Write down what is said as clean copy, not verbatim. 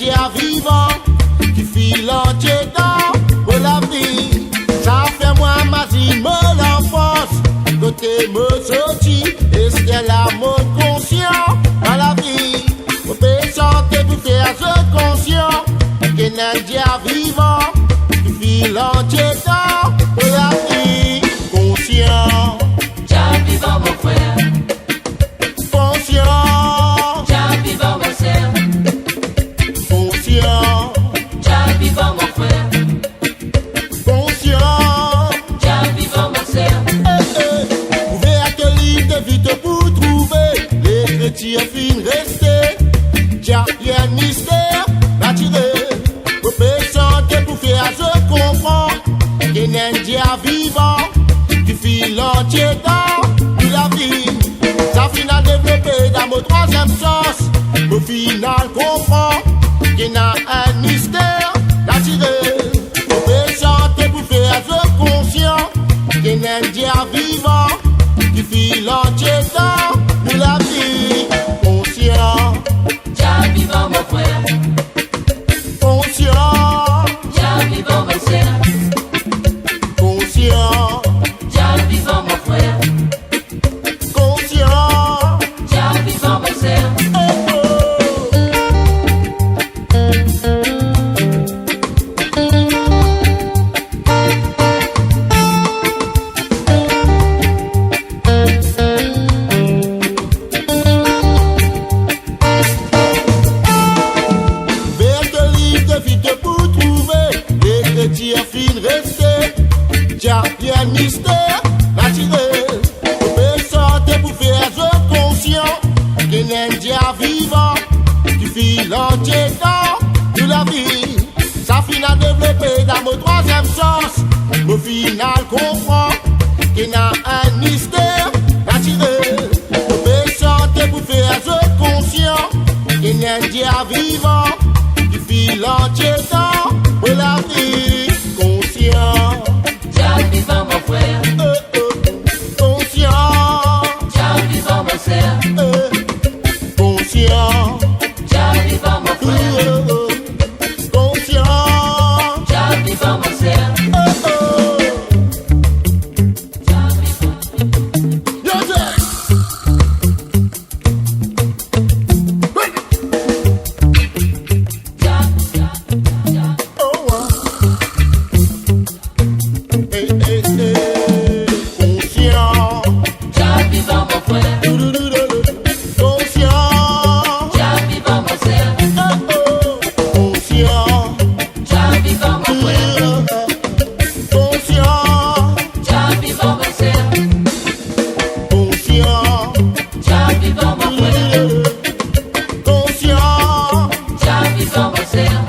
Indien vivant qui file entier dans pour la vie. Ça fait moi ma vie, l'enfance, côté me sorti, et c'est la mode conscient dans la vie. Vous pouvez chanter pour faire ce conscient, qu'un Indien vivant qui file entier dans pour la vie. Conscient, Jah vivant mon frère, conscient, Jah vivant ma sœur, conscient, Jah vivant mon frère, conscient. Jah vivant ma sœur, Ouvert livre de vite pour trouver les chrétiens fin restés. Tiens, il y a un mystère à tirer. Vous pouvez chanter pour faire je comprends qu'un Indien vivant qui file entier dans la vie. Ça finit développé dans mon troisième sens. Au final comprend qu'il y a un mystère à tirer. Vous pouvez chanter pour faire je conscient qu'un Indien vivant qui file entier dans la vie. Conscient, Jah vivant mon frère, conscient, Jah vivant ma sœur, conscient, Jah vivant mon frère, conscient. Jah vivant ma sœur. Mystère naturel, vous pouvez sortir pour faire je conscient qu'un Indien vivant qui file entier dans la vie. Ça finit développé dans mon troisième sens. Au final comprend qu'il y a un mystère naturel. Vous pouvez sortir pour faire je conscient qu'un Indien vivant qui file entier dans la vie. Conscient, Jah vivant mon frère, conscient, Jah vivant ma sœur, conscient, Jah vivant mon frère, conscient, Jah vivant ma sœur, Jah vivant mon frère, Jah vivant ma sœur, Jah vivant mon frère, Jah vivant ma sœur, Jah vivant mon frère, Jah vivant ma sœur.